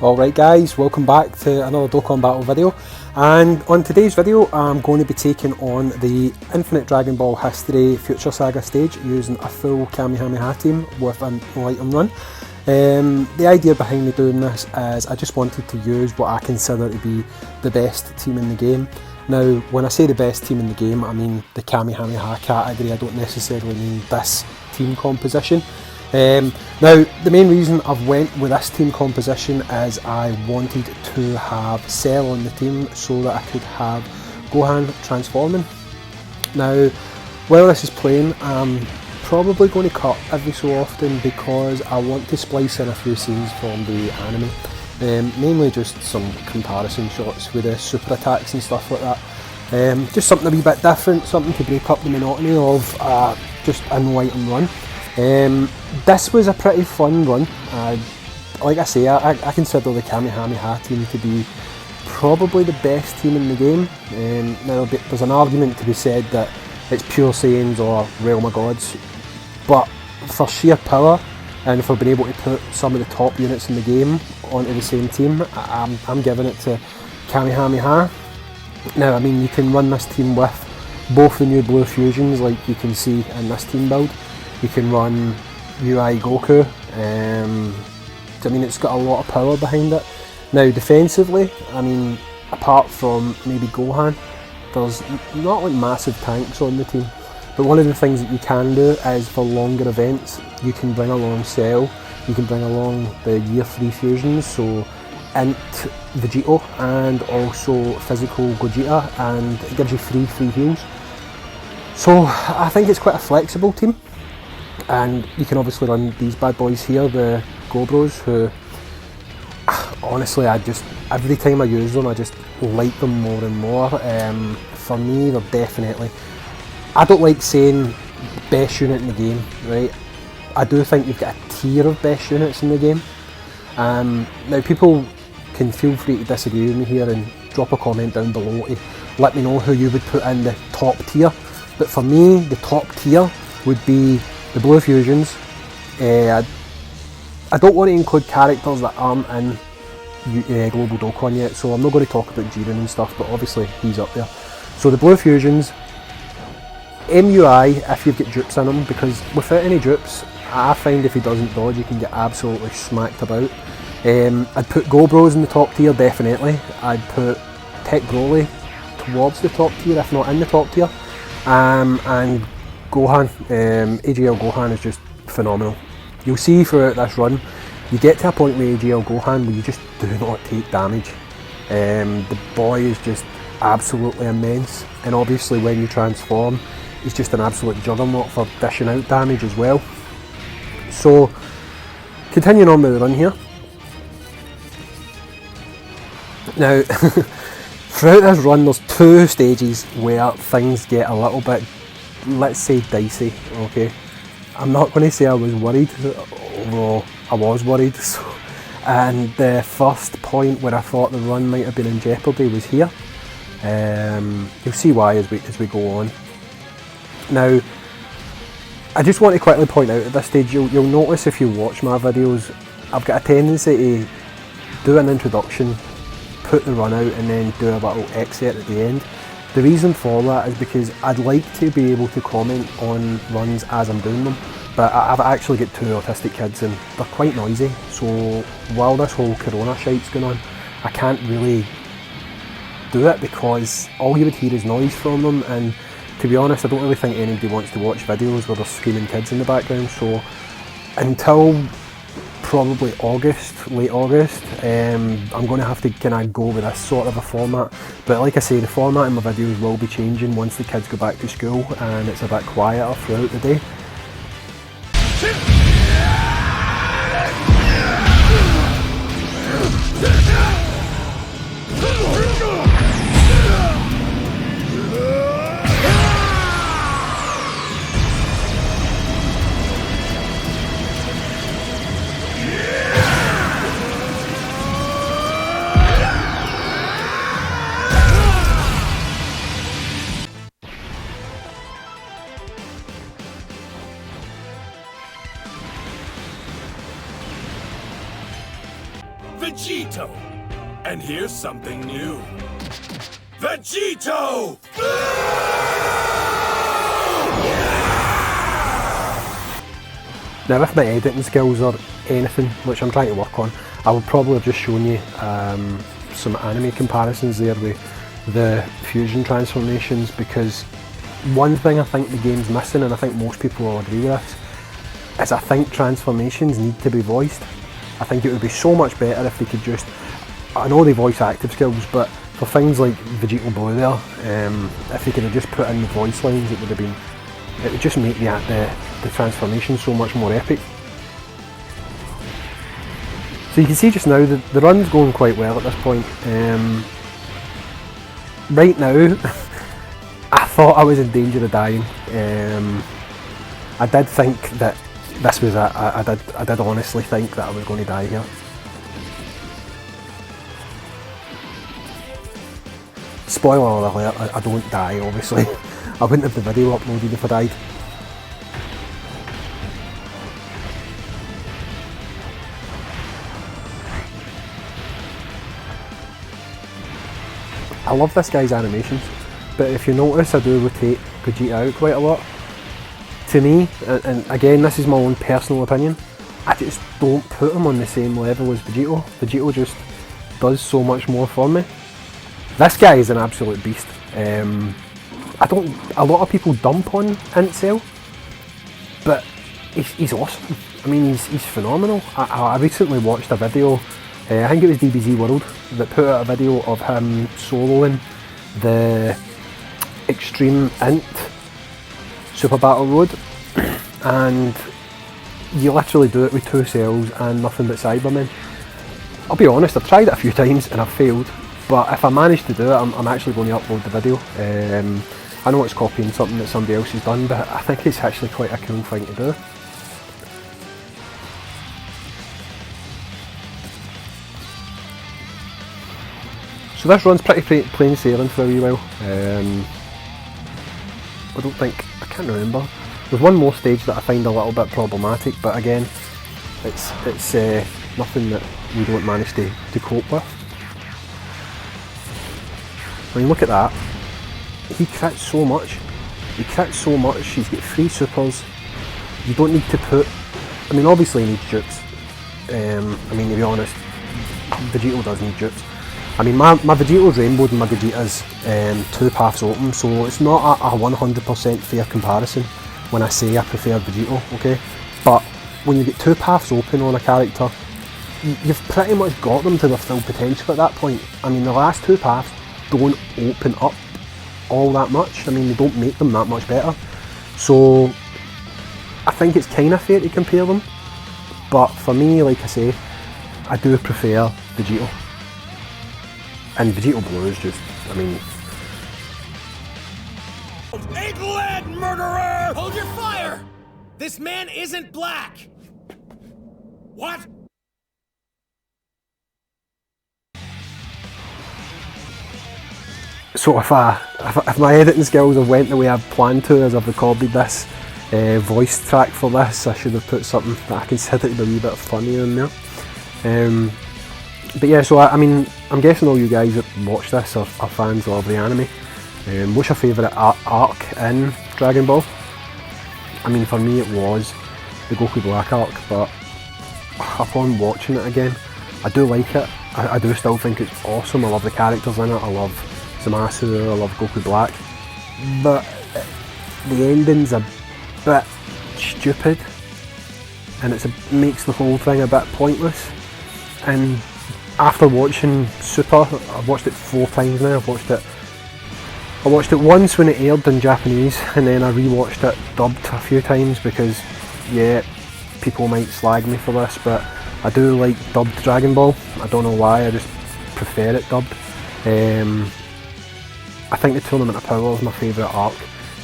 Alright guys, welcome back to another Dokkan Battle video, and on today's video I'm going to be taking on the Infinite Dragonball History Future saga stage using a full kamehameha team with an item run. The idea behind me doing this is I just wanted to use what I consider to be the best team in the game. Now when I say the best team in the game, I mean the kamehameha category. I don't necessarily mean this team composition. Now the main reason I've went with this team composition is I wanted to have Cell on the team so that I could have Gohan transforming. Now while this is playing, I'm probably going to cut every so often because I want to splice in a few scenes from the anime, mainly just some comparison shots with the super attacks and stuff like that. Just something a wee bit different, something to break up the monotony of just a no item run. This was a pretty fun run. Like I say, I consider the kamehameha team to be probably the best team in the game. Now there's an argument to be said that it's pure Saiyans or Realm of Gods, but for sheer power and for being able to put some of the top units in the game onto the same team, I'm giving it to kamehameha. Now I mean, you can run this team with both the new blue fusions like you can see in this team build. You can run UI Goku. I mean, it's got a lot of power behind it. Now defensively, I mean, apart from maybe Gohan, there's not like massive tanks on the team. But one of the things that you can do is for longer events, you can bring along Cell, you can bring along the Year 3 fusions, so Int Vegito and also Physical Gogeta, and it gives you free heals. So I think it's quite a flexible team. And you can obviously run these bad boys here, the Gobros, who honestly every time I use them I just like them more and more. For me they're definitely, I don't like saying best unit in the game, right? I do think you've got a tier of best units in the game. Now people can feel free to disagree with me here and drop a comment down below to let me know who you would put in the top tier. But for me the top tier would be the blue fusions. I don't want to include characters that aren't in Global Dokkan yet, so I'm not going to talk about Jiren and stuff, but obviously he's up there. So the blue fusions, MUI if you've got dupes in him, because without any dupes I find if he doesn't dodge you can get absolutely smacked about. I'd put Gobros in the top tier definitely. I'd put Tech Broly towards the top tier if not in the top tier, and Gohan, AGL Gohan is just phenomenal. You'll see throughout this run, you get to a point with AGL Gohan where you just do not take damage. The boy is just absolutely immense, and obviously when you transform, he's just an absolute juggernaut for dishing out damage as well. So, continuing on with the run here. Now, throughout this run there's two stages where things get a little bit, let's say, dicey, okay? I'm not going to say I was worried, although I was worried. And the first point where I thought the run might have been in jeopardy was here. You'll see why as we go on. Now, I just want to quickly point out at this stage, you'll notice if you watch my videos, I've got a tendency to do an introduction, put the run out, and then do a little excerpt at the end. The reason for that is because I'd like to be able to comment on runs as I'm doing them, but I've actually got two autistic kids and they're quite noisy, so while this whole corona shite's going on, I can't really do it because all you would hear is noise from them, and to be honest I don't really think anybody wants to watch videos where there's screaming kids in the background. So until probably August, late August, I'm going to have to kind of go with this sort of a format. But like I say, the format in my videos will be changing once the kids go back to school and it's a bit quieter throughout the day. Vegito! And here's something new. Vegito! Now if my editing skills or anything, which I'm trying to work on, I will probably have just shown you some anime comparisons there with the fusion transformations, because one thing I think the game's missing, and I think most people will agree with this, is I think transformations need to be voiced. I think it would be so much better if they could just, I know they voice active skills, but for things like Vegito Blue there, if they could have just put in the voice lines, it would just make the transformation so much more epic. So you can see just now the run's going quite well at this point. Right now, I thought I was in danger of dying. I did think that this was I did honestly think that I was going to die here. Spoiler alert, I don't die obviously. I wouldn't have the video uploaded if I died. I love this guy's animations, but if you notice I do rotate Gogeta out quite a lot. To me, and again this is my own personal opinion, I just don't put him on the same level as Vegito. Vegito just does so much more for me. This guy is an absolute beast. A lot of people dump on Incel, but he's awesome. I mean, he's phenomenal. I recently watched a video, I think it was DBZ World, that put out a video of him soloing the Extreme Int Super Battle Road, and you literally do it with 2 cells and nothing but Cybermen. I'll be honest, I've tried it a few times and I've failed, but if I manage to do it, I'm actually going to upload the video. I know it's copying something that somebody else has done, but I think it's actually quite a cool thing to do. So this run's pretty plain sailing for a wee while. I can't remember. There's one more stage that I find a little bit problematic, but again, it's nothing that we don't manage to cope with. I mean, look at that. He crits so much. He's got 3 supers. You don't need to put, I mean, obviously he needs dupes. I mean, to be honest, Vegito does need dupes. I mean, my Vegito's rainbowed and my Gogeta's 2 paths open, so it's not a 100% fair comparison when I say I prefer Vegito, okay? But when you get 2 paths open on a character, you've pretty much got them to their full potential at that point. I mean, the last 2 paths don't open up all that much. I mean, they don't make them that much better. So I think it's kind of fair to compare them, but for me, like I say, I do prefer Vegito. And Vegito Blue is just, I mean... Egghead murderer! Hold your fire! This man isn't black! What? So if my editing skills have went the way I've planned to as I've recorded this voice track for this, I should have put something that I consider to be a wee bit funnier in there. But yeah, so I mean, I'm guessing all you guys that watch this are fans of the anime. What's your favourite arc in Dragon Ball? I mean, for me it was the Goku Black arc, but upon watching it again, I do like it. I do still think it's awesome. I love the characters in it. I love Zamasu, I love Goku Black, but the ending's a bit stupid, and it makes the whole thing a bit pointless. And after watching Super, I've watched it 4 times now. I watched it once when it aired in Japanese, and then I rewatched it dubbed a few times because, yeah, people might slag me for this, but I do like dubbed Dragon Ball. I don't know why, I just prefer it dubbed. I think the Tournament of Power is my favourite arc,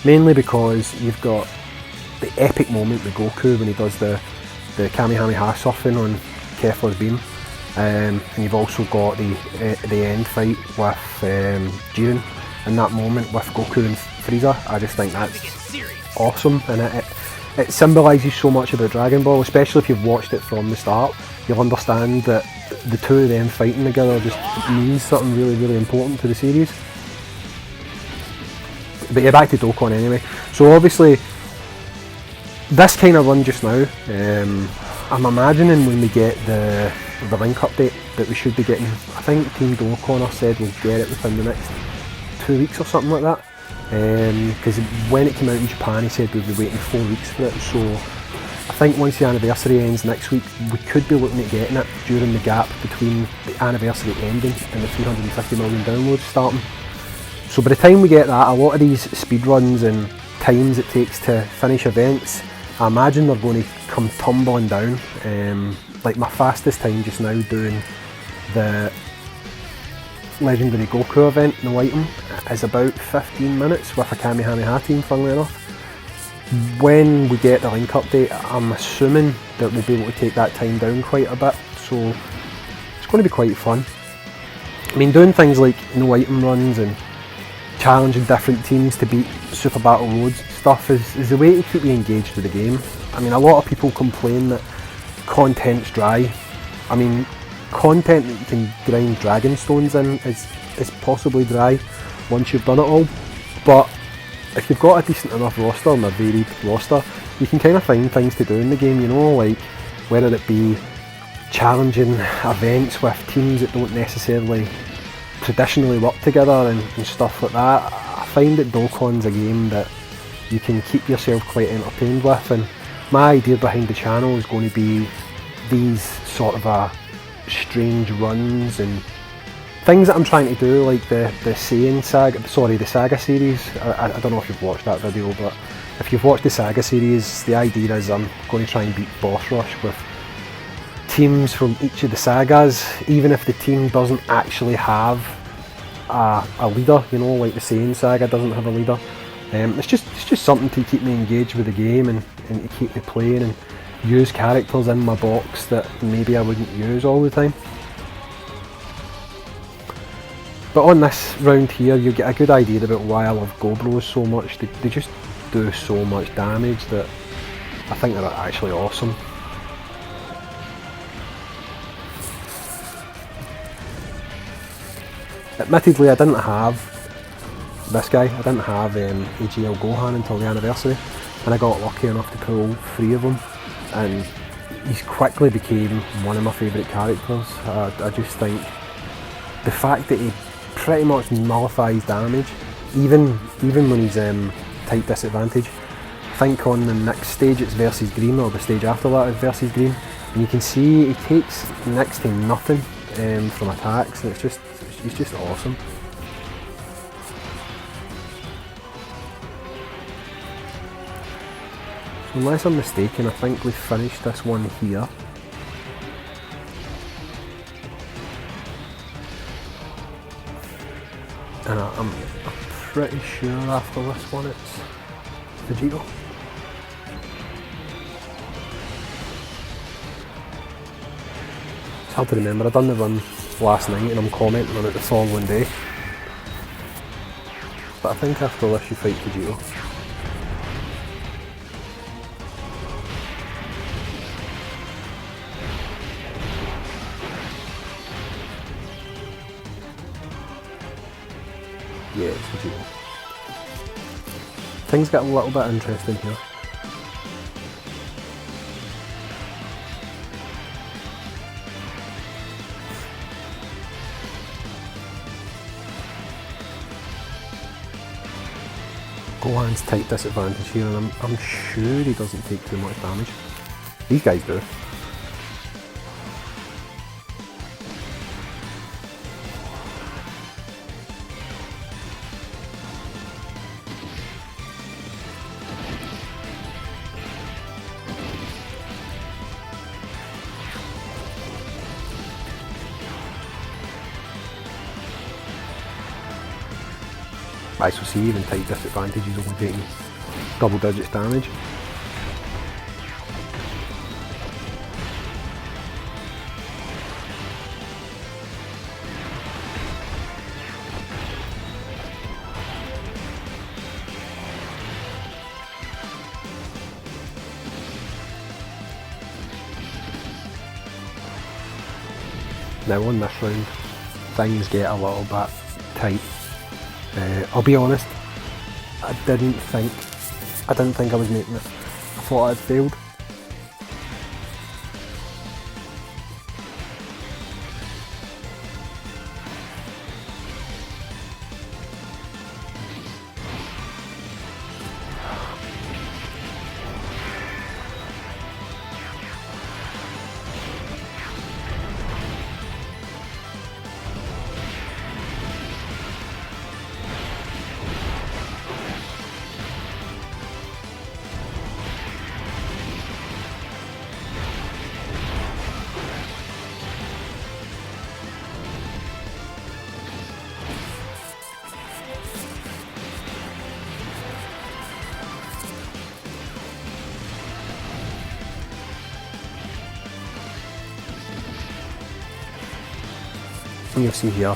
mainly because you've got the epic moment with Goku when he does the kamehameha surfing on Kefla's beam, and you've also got the end fight with Jiren, and that moment with Goku and Frieza. I just think that's awesome, and it symbolises so much about Dragon Ball, especially if you've watched it from the start. you'll understand that the two of them fighting together just means something really, really important to the series. But yeah, back to Dokkan anyway. So obviously, this kind of run just now, I'm imagining when we get the link update that we should be getting, I think Team Dokkan said we'll get it within the next 2 weeks or something like that. Because when it came out in Japan, he said we'd be waiting 4 weeks for it. So I think once the anniversary ends next week, we could be looking at getting it during the gap between the anniversary ending and the 350 million downloads starting. So by the time we get that, a lot of these speedruns and times it takes to finish events, I imagine they're going to come tumbling down. Like my fastest time just now doing the Legendary Goku event, no item, is about 15 minutes with a kamehameha team, funnily enough. When we get the link update, I'm assuming that we'll be able to take that time down quite a bit, so it's going to be quite fun. I mean, doing things like no item runs and challenging different teams to beat Super Battle Roads stuff is the way to keep you engaged with the game. I mean, a lot of people complain that content's dry. I mean, content that you can grind dragon stones in is possibly dry once you've done it all, but if you've got a decent enough roster and a varied roster, you can kind of find things to do in the game, you know, like whether it be challenging events with teams that don't necessarily traditionally work together and stuff like that. I find that Dokkan's a game that you can keep yourself quite entertained with, and my idea behind the channel is going to be these sort of strange runs and things that I'm trying to do, like the Saga series. I don't know if you've watched that video, but if you've watched the Saga series, the idea is I'm going to try and beat Boss Rush with teams from each of the sagas, even if the team doesn't actually have a leader, you know, like the Saiyan saga doesn't have a leader. It's just something to keep me engaged with the game and to keep me playing and use characters in my box that maybe I wouldn't use all the time. But on this round here, you get a good idea about why I love Gobros so much. They just do so much damage that I think they're actually awesome. Admittedly, I didn't have this guy. I didn't have AGL Gohan until the anniversary, and I got lucky enough to pull 3 of them, and he's quickly became one of my favourite characters. I just think the fact that he pretty much nullifies damage, even when he's type disadvantage. I think on the next stage it's versus green, or the stage after that is versus green, and you can see he takes next to nothing from attacks, and he's just awesome. So unless I'm mistaken, I think we've finished this one here. And I'm pretty sure after this one it's Vegito. It's hard to remember. I done the run last night and I'm commenting on it the following day. But I think after this you fight Vegito. Yeah, it's Vegito. Things get a little bit interesting here. Gohan's type disadvantage here, and I'm sure he doesn't take too much damage. These guys do. Right, so see, even type disadvantage is only taking double digits damage. Now on this round, things get a little bit tight. I'll be honest, I didn't think I was making it. I thought I'd failed. And you'll see here,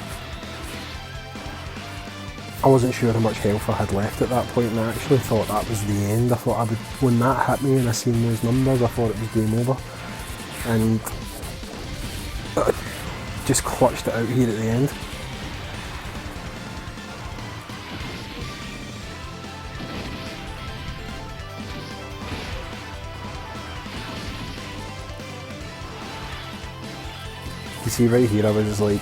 I wasn't sure how much health I had left at that point, and I actually thought that was the end. I thought when that hit me and I seen those numbers, I thought it was game over. And I just clutched it out here at the end. You see right here, I was like,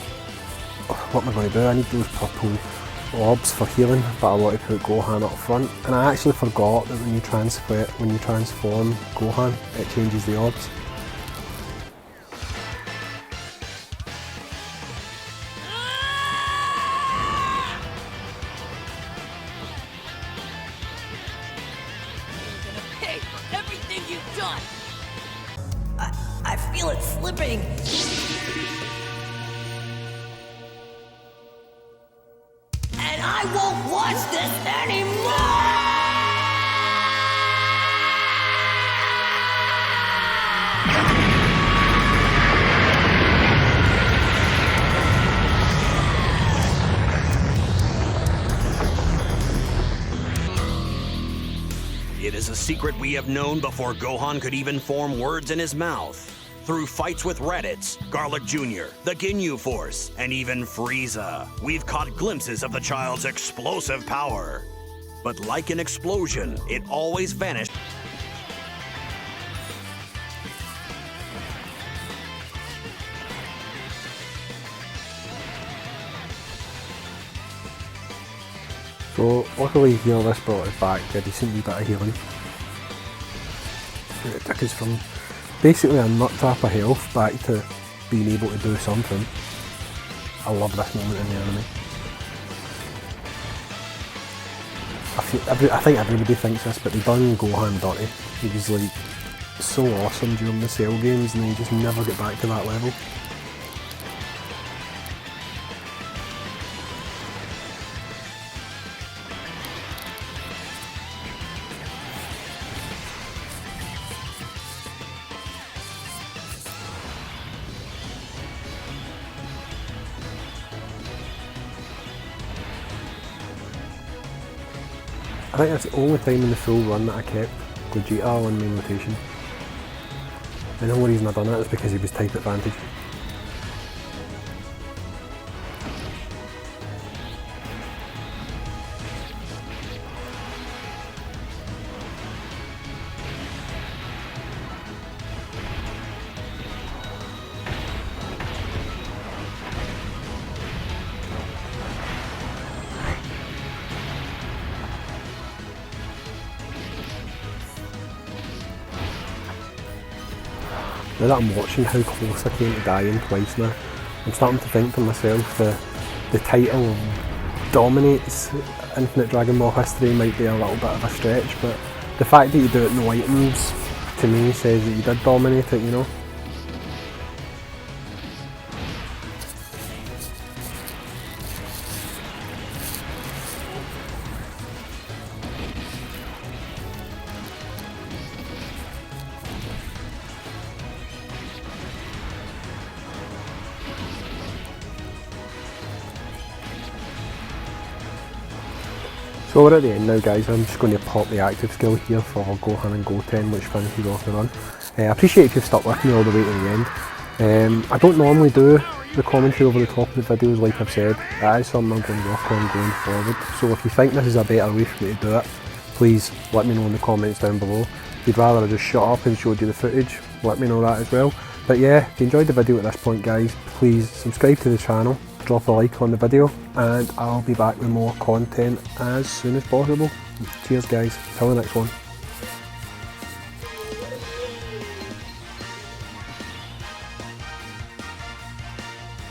what am I going to do? I need those purple orbs for healing, but I want to put Gohan up front. And I actually forgot that when you transform Gohan, it changes the orbs. You're gonna pay for everything you've done. I feel it slipping. And I won't watch this anymore! It is a secret we have known before Gohan could even form words in his mouth. Through fights with Raditz, Garlic Jr., the Ginyu Force, and even Frieza, we've caught glimpses of the child's explosive power. But like an explosion, it always vanished. So luckily here this brought us back a decent wee bit of healing. It took us from basically a nut tap of health back to being able to do something. I love this moment in the anime. I think everybody thinks this, but they done Gohan dirty. He was like so awesome during the Cell games and he just never got back to that level. I think that's the only time in the full run that I kept Gogeta on main rotation. And the only reason I done that is because he was type advantage. Now that I'm watching how close I came to dying twice now, I'm starting to think to myself the title dominates Infinite Dragonball History might be a little bit of a stretch, but the fact that you do it no items to me says that you did dominate it, you know? So we're at the end now guys, I'm just going to pop the active skill here for Gohan and Goten, which finishes off the run. I appreciate if you've stuck with me all the way to the end. I don't normally do the commentary over the top of the videos, like I've said, that is something I'm going to work on going forward. So if you think this is a better way for me to do it, please let me know in the comments down below. If you'd rather I just shut up and showed you the footage, let me know that as well. But yeah, if you enjoyed the video at this point guys, please subscribe to the channel, drop a like on the video, and I'll be back with more content as soon as possible. Cheers guys, till the next one.